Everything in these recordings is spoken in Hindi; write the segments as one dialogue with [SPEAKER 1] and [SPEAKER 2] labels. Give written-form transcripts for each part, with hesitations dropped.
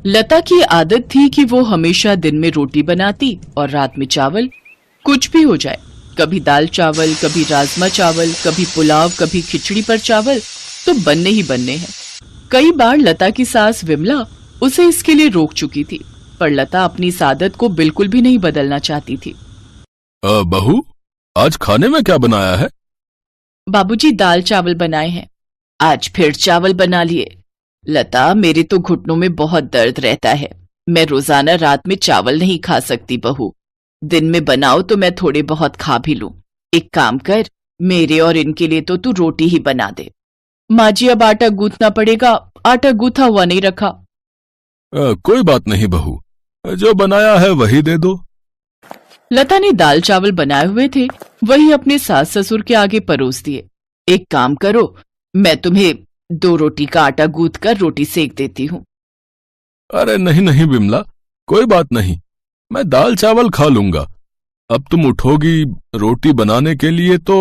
[SPEAKER 1] लता की आदत थी कि वो हमेशा दिन में रोटी बनाती और रात में चावल। कुछ भी हो जाए, कभी दाल चावल, कभी राजमा चावल, कभी पुलाव, कभी खिचड़ी पर चावल तो बनने ही बनने हैं। कई बार लता की सास विमला उसे इसके लिए रोक चुकी थी, पर लता अपनी इस आदत को बिल्कुल भी नहीं बदलना चाहती थी।
[SPEAKER 2] बहू, आज खाने में क्या बनाया है?
[SPEAKER 1] बाबूजी दाल चावल बनाए हैं। आज फिर चावल बना लिए। लता, मेरे तो घुटनों में बहुत दर्द रहता है। मैं रोजाना रात में चावल नहीं खा सकती बहू। दिन में बनाओ तो मैं थोड़े बहुत खा भी लूं। एक काम कर, मेरे और इनके लिए तो तू रोटी ही बना दे। माँ जी, अब आटा गूंथना पड़ेगा, आटा गूंथा हुआ नहीं रखा।
[SPEAKER 2] कोई बात नहीं बहू, जो बनाया है वही दे दो।
[SPEAKER 1] लता ने दाल चावल बनाए हुए थे, वही अपने सास ससुर के आगे परोस दिए। एक काम करो, मैं तुम्हें 2 रोटी का आटा गूंथ कर रोटी सेक देती हूँ।
[SPEAKER 2] अरे नहीं नहीं विमला, कोई बात नहीं, मैं दाल चावल खा लूंगा। अब तुम उठोगी रोटी बनाने के लिए तो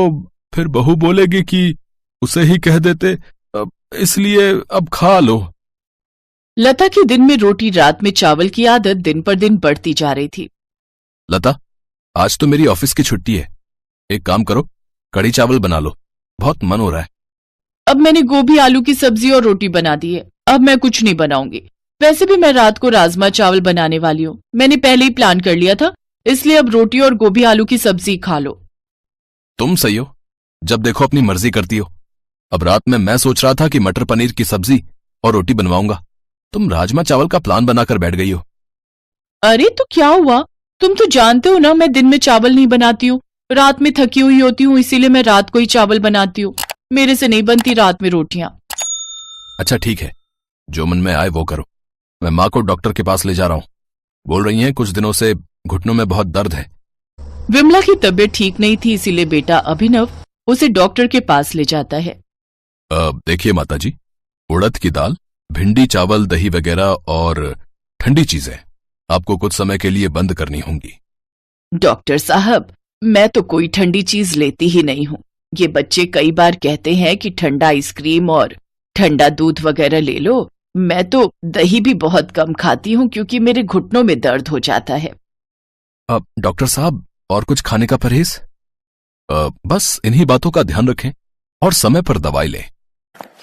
[SPEAKER 2] फिर बहू बोलेगी कि उसे ही कह देते, इसलिए अब खा लो।
[SPEAKER 1] लता की दिन में रोटी रात में चावल की आदत दिन पर दिन बढ़ती जा रही थी।
[SPEAKER 2] लता, आज तो मेरी ऑफिस की छुट्टी है, एक काम करो, कढ़ी चावल बना लो, बहुत मन हो रहा है।
[SPEAKER 1] अब मैंने गोभी आलू की सब्जी और रोटी बना दी है, अब मैं कुछ नहीं बनाऊंगी। वैसे भी मैं रात को राजमा चावल बनाने वाली हूँ, मैंने पहले ही प्लान कर लिया था, इसलिए अब रोटी और गोभी आलू की सब्जी खा लो।
[SPEAKER 2] तुम सही हो, जब देखो अपनी मर्जी करती हो। अब रात में मैं सोच रहा था कि मटर पनीर की सब्जी और रोटी बनवाऊंगा, तुम राजमा चावल का प्लान बनाकर बैठ गई हो।
[SPEAKER 1] अरे तो क्या हुआ, तुम तो जानते हो ना मैं दिन में चावल नहीं बनाती हूँ, रात में थकी हुई होती हूँ, इसीलिए मैं रात को ही चावल बनाती हूँ। मेरे से नहीं बनती रात में रोटियां।
[SPEAKER 2] अच्छा ठीक है, जो मन में आए वो करो। मैं माँ को डॉक्टर के पास ले जा रहा हूँ, बोल रही हैं कुछ दिनों से घुटनों में बहुत दर्द है।
[SPEAKER 1] विमला की तबीयत ठीक नहीं थी, इसीलिए बेटा अभिनव उसे डॉक्टर के पास ले जाता है।
[SPEAKER 2] देखिए माताजी, उड़द की दाल, भिंडी, चावल, दही वगैरह और ठंडी चीजें आपको कुछ समय के लिए बंद करनी होंगी।
[SPEAKER 1] डॉक्टर साहब, मैं तो कोई ठंडी चीज लेती ही नहीं हूँ। ये बच्चे कई बार कहते हैं कि ठंडा आइसक्रीम और ठंडा दूध वगैरह ले लो। मैं तो दही भी बहुत कम खाती हूँ क्योंकि मेरे घुटनों में दर्द हो जाता है।
[SPEAKER 2] डॉक्टर साहब, और कुछ खाने का परहेज? बस इन्हीं बातों का ध्यान रखें और समय पर दवाई लें।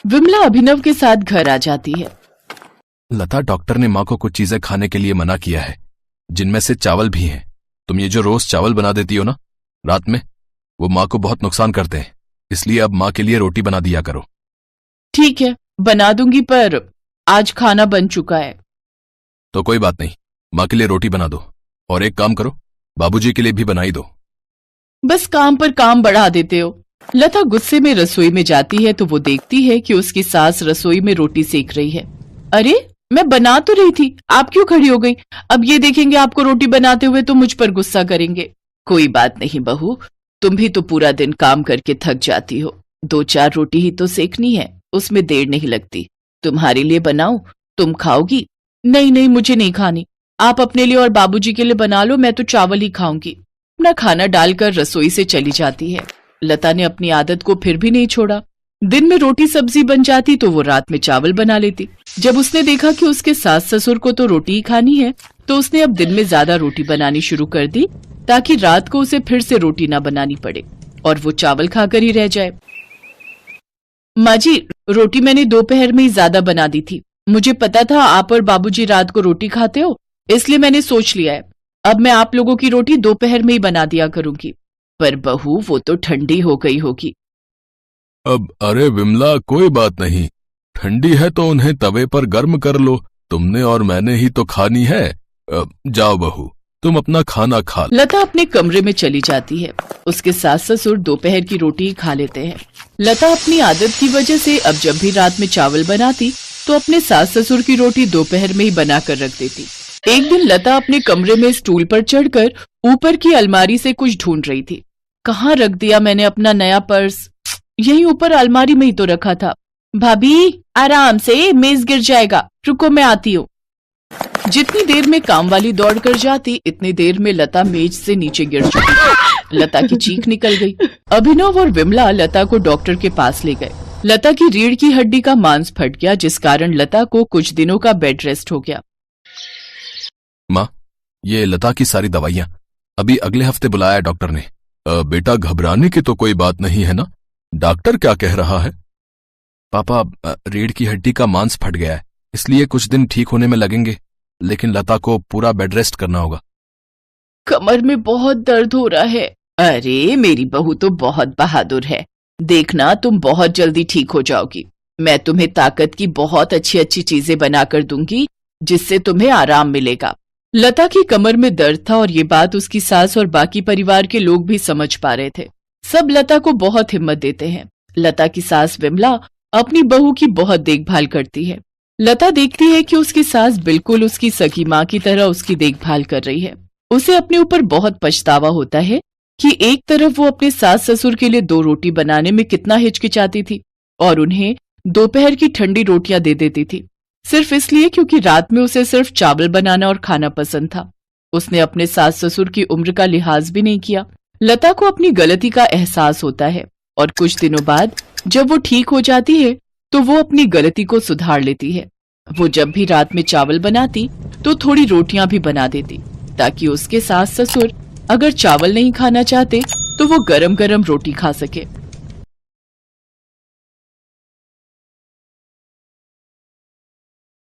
[SPEAKER 1] विमला अभिनव के साथ घर आ जाती है।
[SPEAKER 2] लता, डॉक्टर ने माँ को कुछ चीजें खाने के लिए मना किया है, जिनमें से चावल भी हैं। तुम ये जो रोज चावल बना देती हो ना रात में, वो माँ को बहुत नुकसान करते हैं, इसलिए अब माँ के लिए रोटी बना दिया करो।
[SPEAKER 1] ठीक है, बना दूंगी, पर आज खाना बन चुका है।
[SPEAKER 2] तो कोई बात नहीं, माँ के लिए रोटी बना दो, और एक काम करो, बाबूजी के लिए भी बनाई दो।
[SPEAKER 1] बस काम पर काम बढ़ा देते हो। लता गुस्से में रसोई में जाती है तो वो देखती है कि उसकी सास रसोई में रोटी सेक रही है। अरे, मैं बना तो रही थी, आप क्यों खड़ी हो गई? अब ये देखेंगे आपको रोटी बनाते हुए तो मुझ पर गुस्सा करेंगे। कोई बात नहीं बहू, तुम भी तो पूरा दिन काम करके थक जाती हो, 2-4 रोटी ही तो सेकनी है, उसमें देर नहीं लगती। तुम्हारे लिए बनाऊं, तुम खाओगी? नहीं नहीं, मुझे नहीं खानी, आप अपने लिए और बाबूजी के लिए बना लो, मैं तो चावल ही खाऊंगी। अपना खाना डालकर रसोई से चली जाती है। लता ने अपनी आदत को फिर भी नहीं छोड़ा। दिन में रोटी सब्जी बन जाती तो वो रात में चावल बना लेती। जब उसने देखा कि उसके सास ससुर को तो रोटी ही खानी है, तो उसने अब दिन में ज्यादा रोटी बनानी शुरू कर दी, ताकि रात को उसे फिर से रोटी ना बनानी पड़े और वो चावल खाकर ही रह जाए। माँ जी, रोटी मैंने दोपहर में ही ज्यादा बना दी थी। मुझे पता था आप और बाबूजी रात को रोटी खाते हो, इसलिए मैंने सोच लिया है अब मैं आप लोगों की रोटी दोपहर में ही बना दिया करूंगी। पर बहू, वो तो ठंडी हो गई होगी।
[SPEAKER 2] अब अरे विमला, कोई बात नहीं, ठंडी है तो उन्हें तवे पर गर्म कर लो, तुमने और मैंने ही तो खानी है। जाओ बहू, तुम अपना खाना खा लो।
[SPEAKER 1] लता अपने कमरे में चली जाती है। उसके सास ससुर दोपहर की रोटी ही खा लेते हैं। लता अपनी आदत की वजह से अब जब भी रात में चावल बनाती तो अपने सास ससुर की रोटी दोपहर में ही बनाकर रख देती। एक दिन लता अपने कमरे में स्टूल पर चढ़कर ऊपर की अलमारी से कुछ ढूंढ रही थी। कहाँ रख दिया मैंने अपना नया पर्स? यहीं ऊपर अलमारी में ही तो रखा था। भाभी, आराम से, मेज गिर जाएगा, रुको मैं आती हूँ। जितनी देर में काम वाली दौड़ कर जाती, इतनी देर में लता मेज से नीचे गिर चुकी थी। लता की चीख निकल गई। अभिनव और विमला लता को डॉक्टर के पास ले गए। लता की रीढ़ की हड्डी का मांस फट गया, जिस कारण लता को कुछ दिनों का बेड रेस्ट हो गया।
[SPEAKER 2] माँ, ये लता की सारी दवाइयाँ, अभी अगले हफ्ते बुलाया है डॉक्टर ने। बेटा, घबराने की तो कोई बात नहीं है ना? डॉक्टर क्या कह रहा है? पापा, रीढ़ की हड्डी का मांस फट गया है, इसलिए कुछ दिन ठीक होने में लगेंगे, लेकिन लता को पूरा बेड रेस्ट करना होगा।
[SPEAKER 1] कमर में बहुत दर्द हो रहा है। अरे मेरी बहू तो बहुत बहादुर है, देखना तुम बहुत जल्दी ठीक हो जाओगी। मैं तुम्हें ताकत की बहुत अच्छी अच्छी चीजें बनाकर दूंगी, जिससे तुम्हें आराम मिलेगा। लता की कमर में दर्द था और ये बात उसकी सास और बाकी परिवार के लोग भी समझ पा रहे थे। सब लता को बहुत हिम्मत देते हैं। लता की सास विमला अपनी बहू की बहुत देखभाल करती है। लता देखती है कि उसकी सास बिल्कुल उसकी सगी माँ की तरह उसकी देखभाल कर रही है। उसे अपने ऊपर बहुत पछतावा होता है कि एक तरफ वो अपने सास ससुर के लिए 2 रोटी बनाने में कितना हिचकिचाती थी और उन्हें दोपहर की ठंडी रोटियां दे देती थी, सिर्फ इसलिए क्योंकि रात में उसे सिर्फ चावल बनाना और खाना पसंद था। उसने अपने सास ससुर की उम्र का लिहाज भी नहीं किया। लता को अपनी गलती का एहसास होता है और कुछ दिनों बाद जब वो ठीक हो जाती है तो वो अपनी गलती को सुधार लेती है। वो जब भी रात में चावल बनाती तो थोड़ी रोटियां भी बना देती, ताकि उसके सास ससुर अगर चावल नहीं खाना चाहते तो वो गरम गरम रोटी खा सके।